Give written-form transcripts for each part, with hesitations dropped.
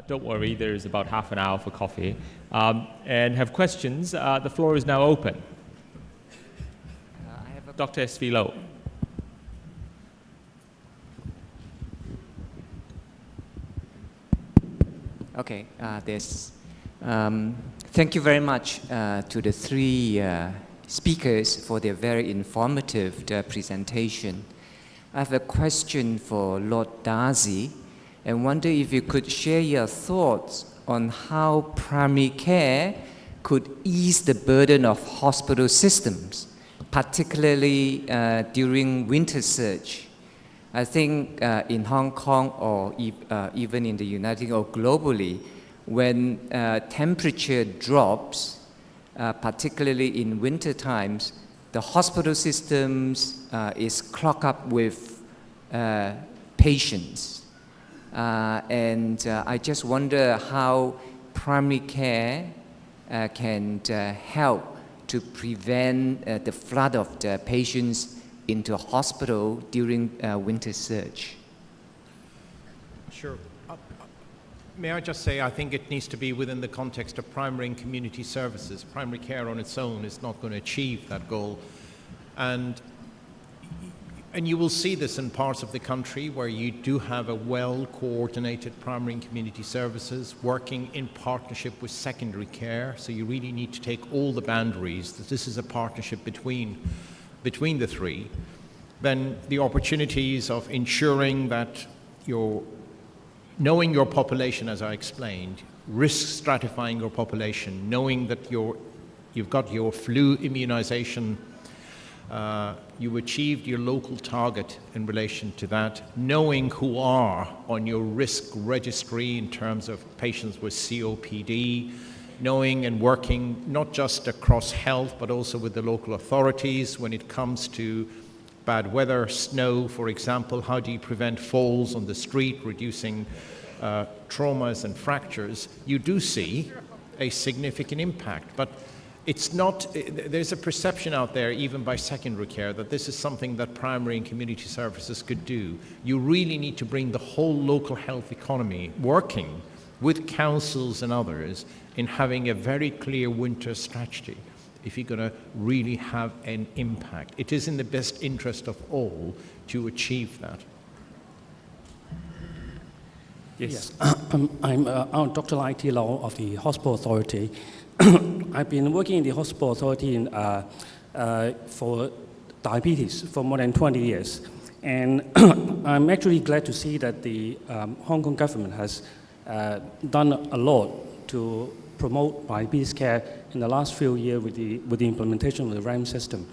Don't worry, there's about half an hour for coffee. And have questions. The floor is now open. I have a Dr. S.V. Low. Okay, thank you very much to the three speakers for their very informative presentation. I have a question for Lord Darzi, and wonder if you could share your thoughts on how primary care could ease the burden of hospital systems, particularly during winter surge. I think in Hong Kong or even in the United or globally, when temperature drops, particularly in winter times, the hospital systems is clogged up with patients. And I just wonder how primary care can help to prevent the flood of the patients into hospital during winter surge. Sure. May I just say, I think it needs to be within the context of primary and community services. Primary care on its own is not going to achieve that goal. And you will see this in parts of the country where you do have a well-coordinated primary and community services working in partnership with secondary care. So you really need to take all the boundaries, that this is a partnership between the three. Then the opportunities of ensuring that knowing your population, as I explained, risk stratifying your population, knowing that you've got your flu immunization, you achieved your local target in relation to that, knowing who are on your risk registry in terms of patients with COPD, knowing and working not just across health but also with the local authorities when it comes to bad weather, snow, for example. How do you prevent falls on the street, reducing traumas and fractures? You do see a significant impact, but it's not, there's a perception out there, even by secondary care, that this is something that primary and community services could do. You really need to bring the whole local health economy working with councils and others in having a very clear winter strategy if you're going to really have an impact. It is in the best interest of all to achieve that. Yes. I'm Dr. I.T. Lau of the Hospital Authority. I've been working in the Hospital Authority for diabetes for more than 20 years. And I'm actually glad to see that the Hong Kong government has done a lot to promote diabetes care in the last few years with the implementation of the RAM system.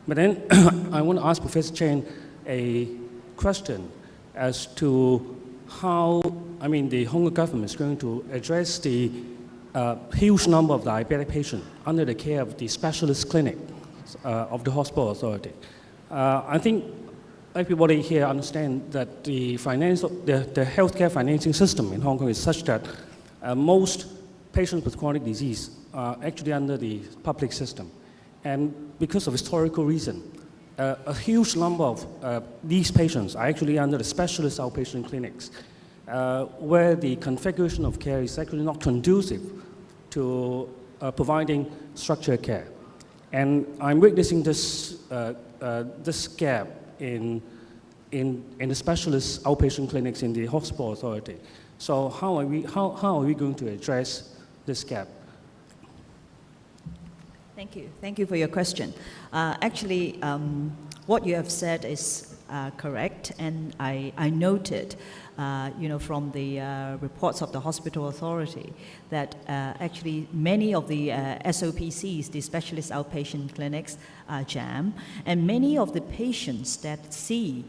But then I want to ask Professor Chen a question as to how, the Hong Kong government is going to address the huge number of diabetic patients under the care of the specialist clinic of the Hospital Authority. I think everybody here understands that the healthcare financing system in Hong Kong is such that most patients with chronic disease are actually under the public system. And because of historical reason, a huge number of these patients are actually under the specialist outpatient clinics, where the configuration of care is actually not conducive to providing structured care. And I'm witnessing this gap in the specialist outpatient clinics in the Hospital Authority. So how are we going to address this gap? Thank you. Thank you for your question. Actually, what you have said is correct, and I noted, from the reports of the Hospital Authority that actually many of the SOPCs, the specialist outpatient clinics, are jammed, and many of the patients that see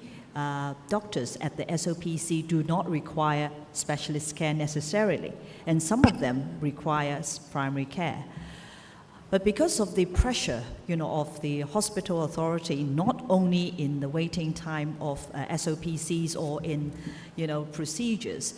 doctors at the SOPC do not require specialist care necessarily, and some of them require primary care. But because of the pressure, of the Hospital Authority, not only in the waiting time of SOPCs or in, procedures,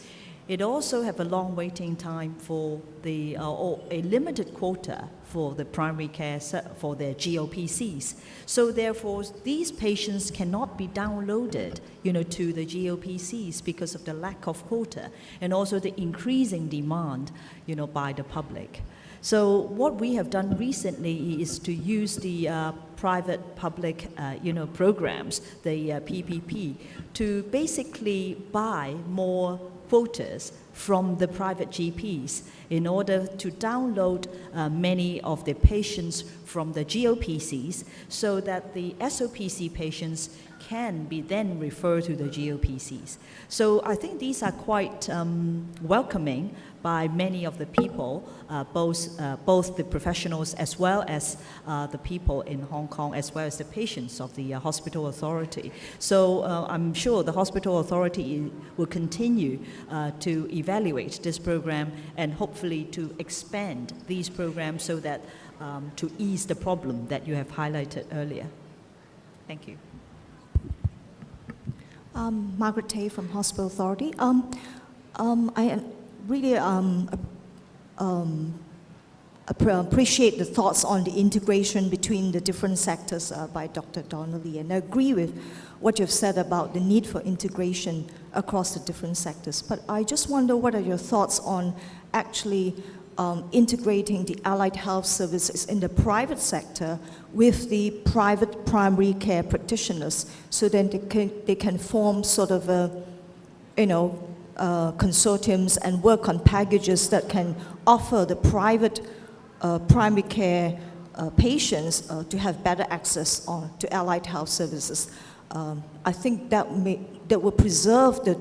it also have a long waiting time for the, or a limited quota for the primary care for their GOPCs. So therefore, these patients cannot be downloaded, to the GOPCs because of the lack of quota and also the increasing demand, by the public. So what we have done recently is to use the private-public, programs, the PPP, to basically buy more quotas from the private GPs in order to download many of the patients from the GOPCs so that the SOPC patients can be then referred to the GOPCs. So I think these are quite welcoming by many of the people, both the professionals as well as the people in Hong Kong, as well as the patients of the hospital authority. So I'm sure the hospital authority will continue to evaluate this program and hopefully to expand these programs so that to ease the problem that you have highlighted earlier. Thank you. Margaret Tay from Hospital Authority. I really appreciate the thoughts on the integration between the different sectors by Dr. Donnelly, and I agree with what you've said about the need for integration across the different sectors. But I just wonder, what are your thoughts on actually integrating the allied health services in the private sector with the private primary care practitioners, so then they can form sort of a, consortiums and work on packages that can offer the private primary care patients to have better access to allied health services. I think that will preserve the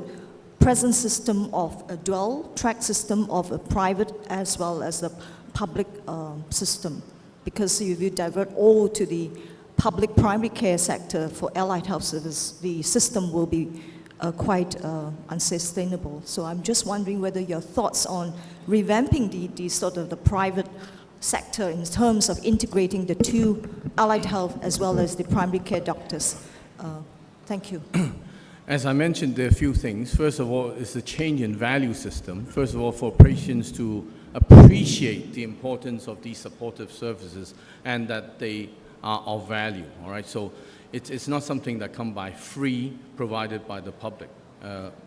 present system of a dual track system of a private as well as the public system. Because if you divert all to the public primary care sector for allied health service, the system will be quite unsustainable. So I'm just wondering whether your thoughts on revamping the sort of the private sector in terms of integrating the two, allied health as well as the primary care doctors. Thank you. As I mentioned, there are a few things. First of all, is the change in value system. First of all, for patients to appreciate the importance of these supportive services and that they are of value, all right? So it's not something that comes by free, provided by the public.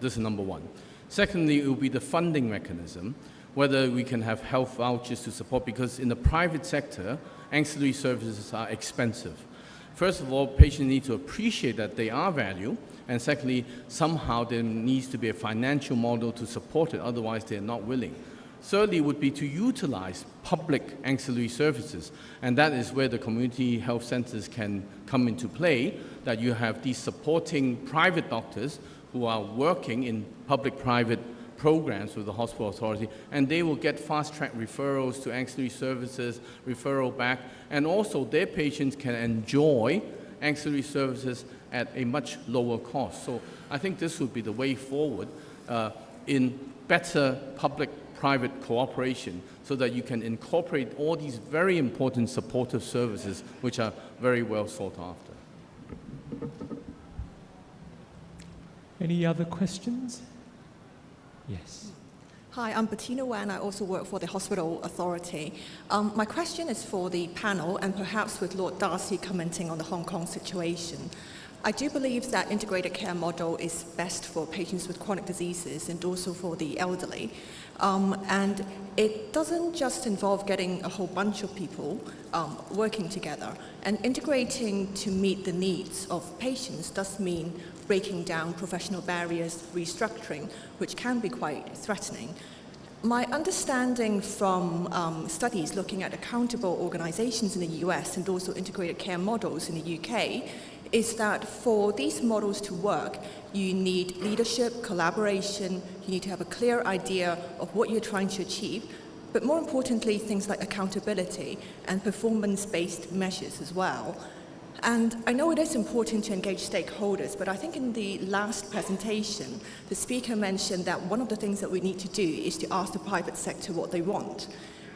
This is number one. Secondly, it will be the funding mechanism, whether we can have health vouchers to support, because in the private sector, ancillary services are expensive. First of all, patients need to appreciate that they are value, and secondly, somehow there needs to be a financial model to support it, otherwise they're not willing. Thirdly, would be to utilize public ancillary services, and that is where the community health centers can come into play, that you have these supporting private doctors who are working in public-private programs with the hospital authority, and they will get fast-track referrals to ancillary services, referral back, and also their patients can enjoy ancillary services at a much lower cost. So I think this would be the way forward in better public-private cooperation, so that you can incorporate all these very important supportive services which are very well sought after. Any other questions? Yes. Hi, I'm Bettina Wan. I also work for the Hospital Authority. My question is for the panel, and perhaps with Lord Darzi commenting on the Hong Kong situation. I do believe that integrated care model is best for patients with chronic diseases and also for the elderly. And it doesn't just involve getting a whole bunch of people working together. And integrating to meet the needs of patients does mean breaking down professional barriers, restructuring, which can be quite threatening. My understanding from studies looking at accountable organizations in the US and also integrated care models in the UK is that for these models to work, you need leadership, collaboration, you need to have a clear idea of what you're trying to achieve, but more importantly, things like accountability and performance-based measures as well. And I know it is important to engage stakeholders, but I think in the last presentation, the speaker mentioned that one of the things that we need to do is to ask the private sector what they want.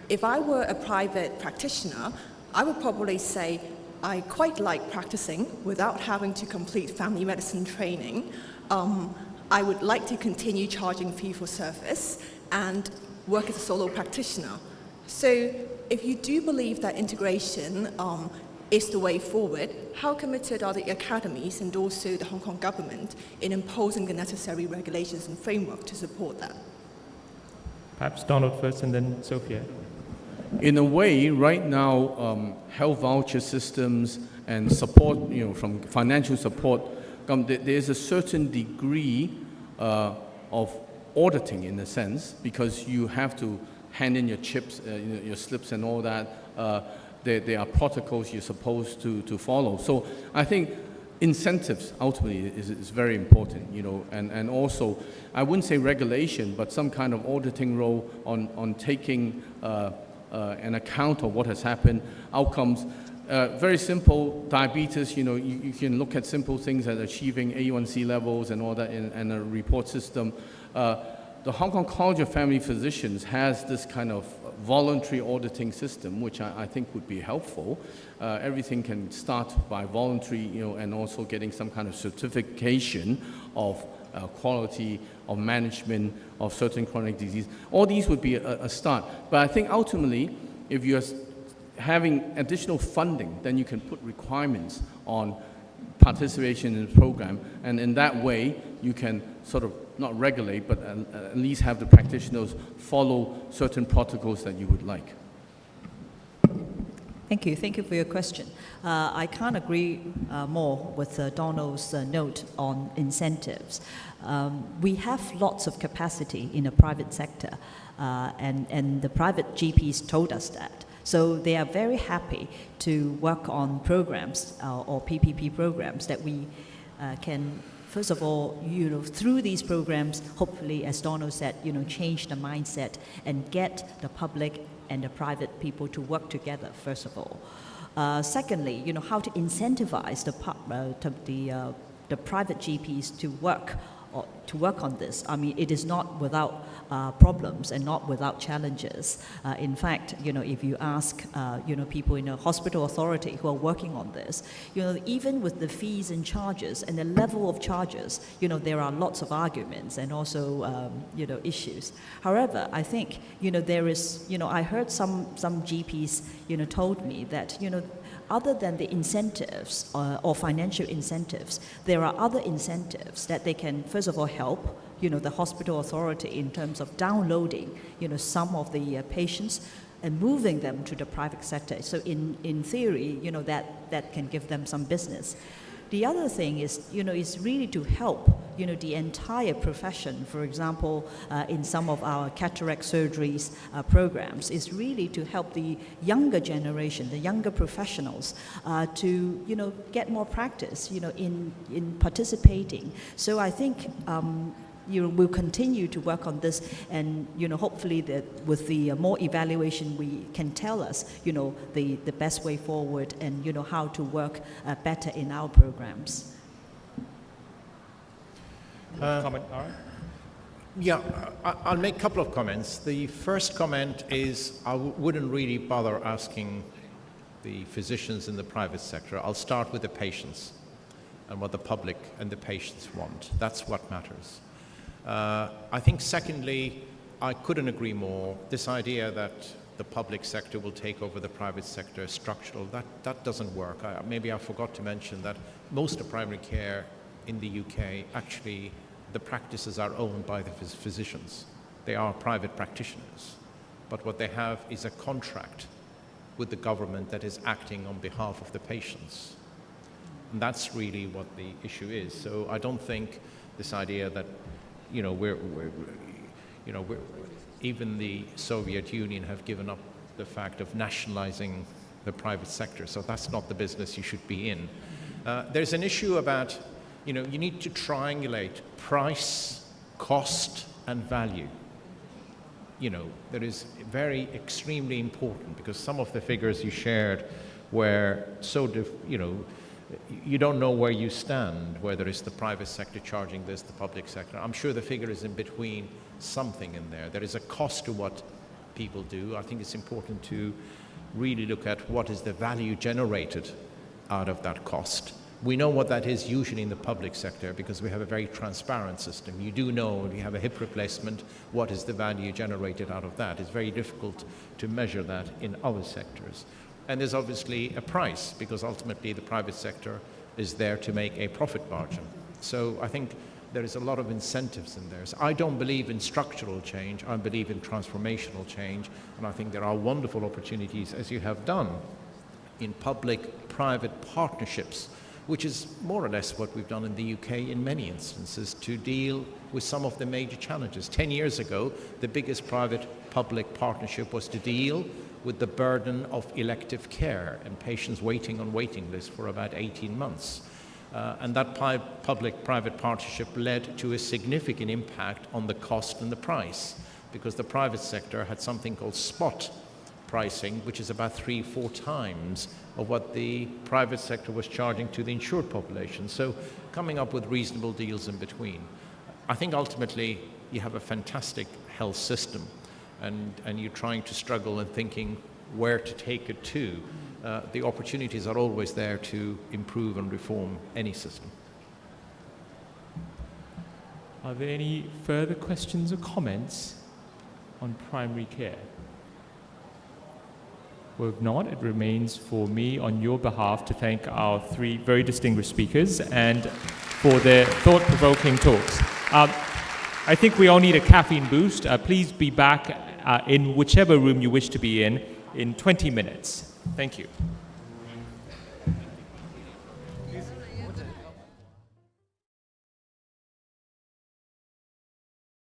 If I were a private practitioner, I would probably say, I quite like practicing without having to complete family medicine training. I would like to continue charging fee for service and work as a solo practitioner. So if you do believe that integration is the way forward, how committed are the academies and also the Hong Kong government in imposing the necessary regulations and framework to support that? Perhaps Donald first and then Sophia. In a way, right now, health voucher systems and support, from financial support, there's a certain degree of auditing in a sense, because you have to hand in your chips, your slips and all that. There are protocols you're supposed to follow. So I think incentives ultimately is very important, and also, I wouldn't say regulation, but some kind of auditing role on taking an account of what has happened, outcomes. Very simple, diabetes, you can look at simple things as achieving A1C levels and all that in a report system. The Hong Kong College of Family Physicians has this kind of voluntary auditing system, which I think would be helpful. Everything can start by voluntary, and also getting some kind of certification of quality, of management, of certain chronic disease. All these would be a start. But I think ultimately, if you're having additional funding, then you can put requirements on participation in the program, and in that way, you can sort of not regulate, but at least have the practitioners follow certain protocols that you would like. Thank you. Thank you for your question. I can't agree more with Donald's note on incentives. We have lots of capacity in the private sector, and the private GPs told us that. So they are very happy to work on programs or PPP programs that we can, first of all, through these programs, hopefully, as Donald said, change the mindset and get the public and the private people to work together, first of all. Secondly, how to incentivize the private GPs to work on this. I mean, it is not without problems and not without challenges. In fact, if you ask, people in a hospital authority who are working on this, even with the fees and charges and the level of charges, there are lots of arguments and also, issues. However, I think, there is, I heard some GPs, told me that, other than the incentives or financial incentives, there are other incentives that they can, first of all, help the hospital authority in terms of downloading some of the patients and moving them to the private sector. So in theory, that can give them some business. The other thing is, is really to help, the entire profession. For example, in some of our cataract surgeries programs, is really to help the younger generation, the younger professionals, to, get more practice, in participating. So I think, we'll continue to work on this, and hopefully that with the more evaluation, we can tell us the best way forward, and how to work better in our programs. Comment, all right? Yeah, I'll make a couple of comments. The first comment is I wouldn't really bother asking the physicians in the private sector. I'll start with the patients and what the public and the patients want. That's what matters. I think secondly, I couldn't agree more. This idea that the public sector will take over the private sector is structural. That doesn't work. Maybe I forgot to mention that most of primary care in the UK, actually, the practices are owned by the physicians. They are private practitioners. But what they have is a contract with the government that is acting on behalf of the patients. And that's really what the issue is. So I don't think this idea that even the Soviet Union have given up the fact of nationalizing the private sector, so that's not the business you should be in. There's an issue about, you need to triangulate price, cost, and value. That is very extremely important, because some of the figures you shared were so, you don't know where you stand, whether it's the private sector charging this, the public sector. I'm sure the figure is in between something in there. There is a cost to what people do. I think it's important to really look at what is the value generated out of that cost, We know what that is usually in the public sector because we have a very transparent system. You do know if you have a hip replacement, what is the value generated out of that. It's very difficult to measure that in other sectors. And there's obviously a price because ultimately the private sector is there to make a profit margin. So I think there is a lot of incentives in there. So I don't believe in structural change, I believe in transformational change, and I think there are wonderful opportunities, as you have done, in public-private partnerships, which is more or less what we've done in the UK in many instances to deal with some of the major challenges. 10 years ago, the biggest private-public partnership was to deal with the burden of elective care and patients waiting on waiting lists for about 18 months. And that public-private partnership led to a significant impact on the cost and the price because the private sector had something called spot pricing, which is about 3-4 times of what the private sector was charging to the insured population. So coming up with reasonable deals in between. I think ultimately you have a fantastic health system and you're trying to struggle and thinking where to take it to. The opportunities are always there to improve and reform any system. Are there any further questions or comments on primary care? Well, if not, it remains for me on your behalf to thank our 3 very distinguished speakers and for their thought-provoking talks. I think we all need a caffeine boost. Please be back in whichever room you wish to be in 20 minutes. Thank you.